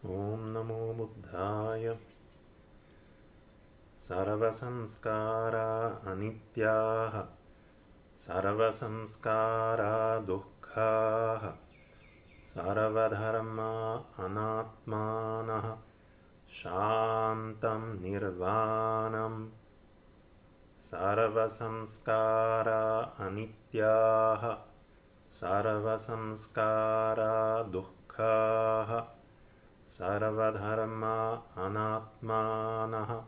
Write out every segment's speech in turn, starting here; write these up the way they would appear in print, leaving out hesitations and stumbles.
Om Namo Buddhaya. Sarva-saṁskārā anityāḥ, sarva-saṁskārā duḥkhāḥ, sarvadharmā anātmānaḥ, śāntaṁ nirvāṇam. Sarva-saṁskārā anityāḥ, sarva-saṁskārā duḥkhāḥ, sarvadharmā anātmānaḥ,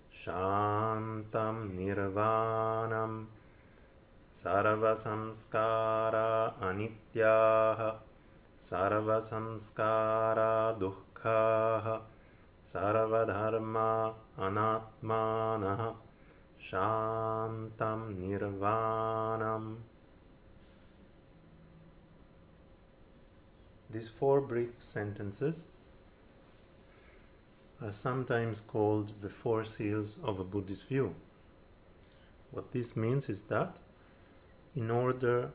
śāntaṁ nirvāṇam. Sarva-saṁskārā anityāḥ, sarva-saṁskārā duḥkhāḥ, sarvadharmā anātmānaḥ, śāntam nirvāṇam. These four brief sentences are sometimes called the four seals of a Buddhist view. What this means is that in order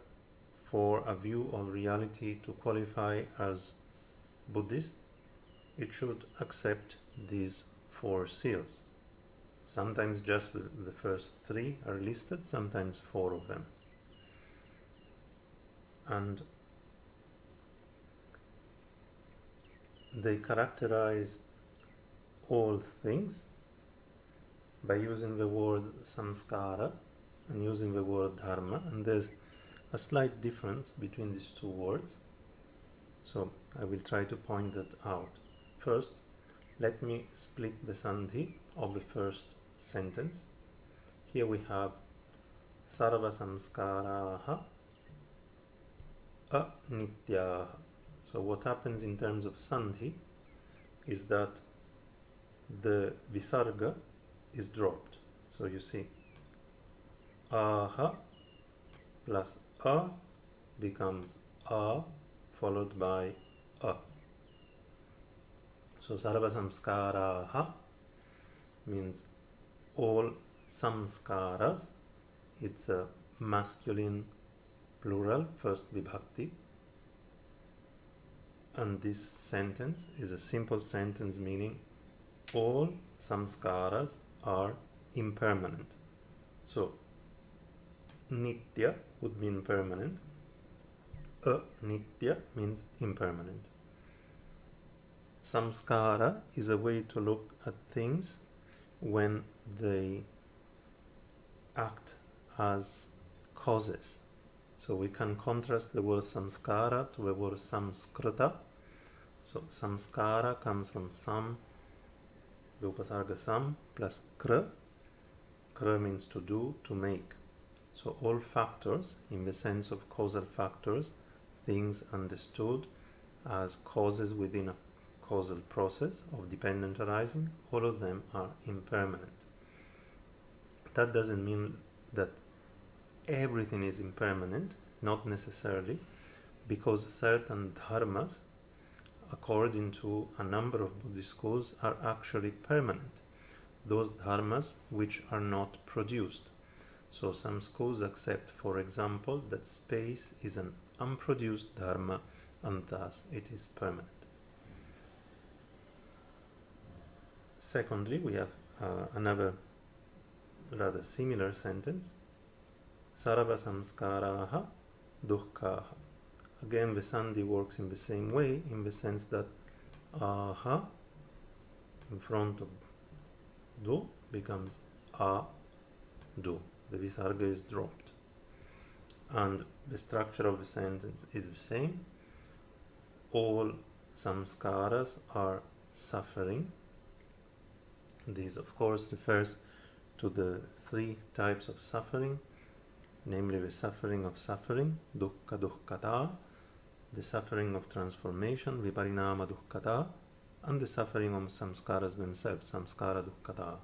for a view of reality to qualify as Buddhist, it should accept these four seals. Sometimes just the first three are listed, sometimes four of them. And they characterize all things by using the word samskara and using the word dharma, and there's a slight difference between these two words, so I will try to point that out. First, let me split the sandhi of the first sentence. Here we have sarva-saṁskārāḥ, a-nityāḥ. So what happens in terms of sandhi is that the visarga is dropped. So you see, aha plus a becomes a followed by a. So sarva-saṁskārāḥ means all samskaras. It's a masculine plural, first vibhakti. And this sentence is a simple sentence meaning all samskaras are impermanent. So nitya would mean permanent, a-nitya means impermanent. Samskara is a way to look at things when they act as causes. So we can contrast the word samskara to the word samskrita. So samskara comes from sam, the upasarga sam, plus kra. Kra means to do, to make. So all factors, in the sense of causal factors, things understood as causes within a causal process of dependent arising, all of them are impermanent. That doesn't mean that everything is impermanent, not necessarily, because certain dharmas, according to a number of Buddhist schools, are actually permanent. Those dharmas which are not produced. So some schools accept, for example, that space is an unproduced dharma and thus it is permanent. Secondly, we have another rather similar sentence, sarva-saṁskārāḥ duḥkhāḥ. Again, the sandhi works in the same way, in the sense that aha in front of do becomes a do. The visarga is dropped. And the structure of the sentence is the same. All samskaras are suffering. This, of course, refers to the three types of suffering, namely the suffering of suffering, dukkha dukkata, the suffering of transformation, viparinama dukkata, and the suffering of samskaras themselves, samskara dukkata.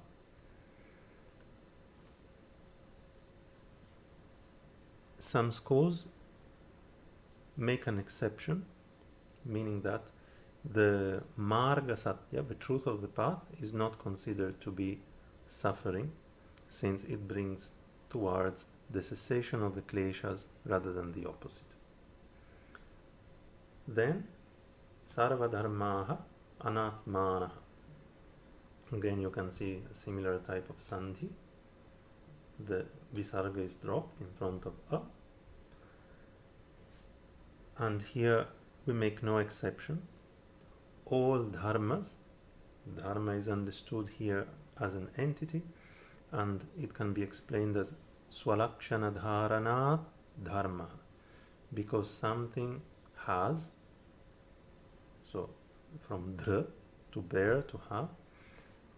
Some schools make an exception, meaning that the marga satya, the truth of the path, is not considered to be suffering, since it brings towards the cessation of the kleshas rather than the opposite. Then sarva-dharmāḥ anātmānaḥ. Again, you can see a similar type of sandhi. The visarga is dropped in front of a. And here we make no exception. All dharmas, dharma is understood here as an entity, and it can be explained as swalakshana dharanāt dharma, because something has, so from dhr, to bear, to have,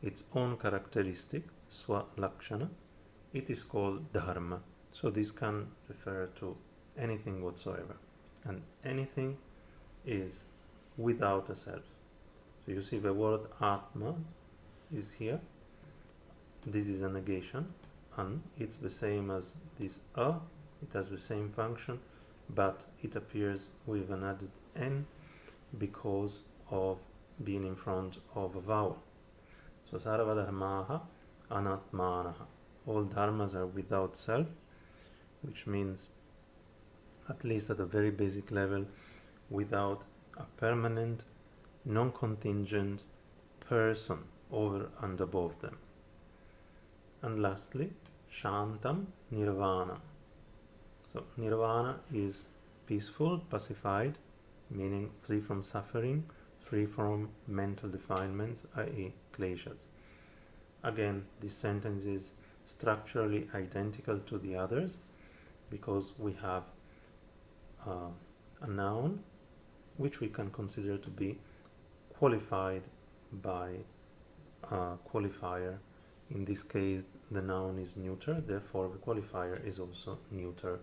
its own characteristic, swalakshana, it is called dharma. So this can refer to anything whatsoever, and anything is without a self. So you see the word atma is here. This is a negation, and it's the same as this a. It has the same function, but it appears with an added n because of being in front of a vowel. So sarva-dharmāḥ, anātmānaḥ. All dharmas are without self, which means, at least at a very basic level, without a permanent, non-contingent person over and above them. And lastly, śāntaṁ, nirvāṇam. So nirvāna is peaceful, pacified, meaning free from suffering, free from mental defilements, i.e. kleshas. Again, this sentence is structurally identical to the others because we have a noun which we can consider to be qualified by a qualifier. In this case, the noun is neuter, therefore the qualifier is also neuter,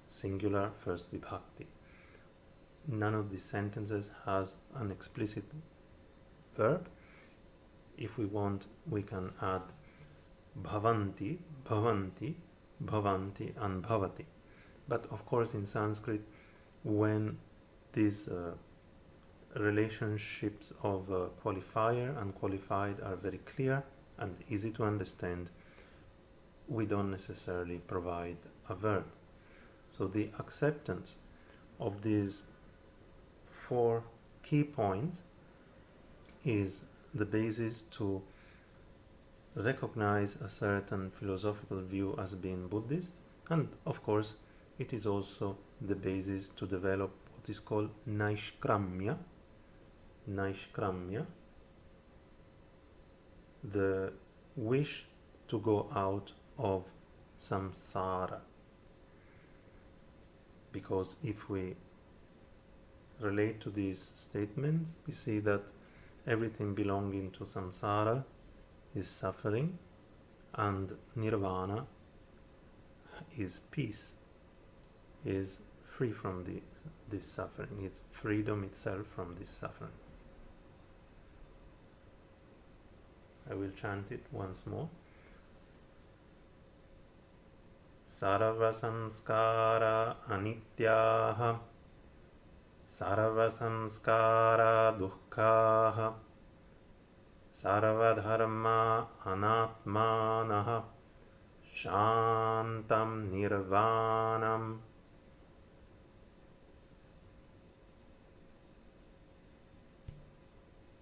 singular, first vibhakti. None of these sentences has an explicit verb. If we want, we can add bhavanti, bhavanti, bhavanti, and bhavati. But of course, in Sanskrit, when these relationships of qualifier and qualified are very clear and easy to understand, we don't necessarily provide a verb. So the acceptance of these 4 key points is the basis to recognize a certain philosophical view as being Buddhist, and of course it is also the basis to develop what is called naishkramya, the wish to go out of samsara. Because if we relate to these statements, we see that everything belonging to samsara is suffering, and nirvāna is peace, is free from this suffering. It's freedom itself from this suffering. I will chant it once more. Sarva-saṁskārā anityāḥ, sarva-saṁskārā duḥkhāḥ, sarvadharmā anātmānaḥ, śāntaṁ nirvāṇam.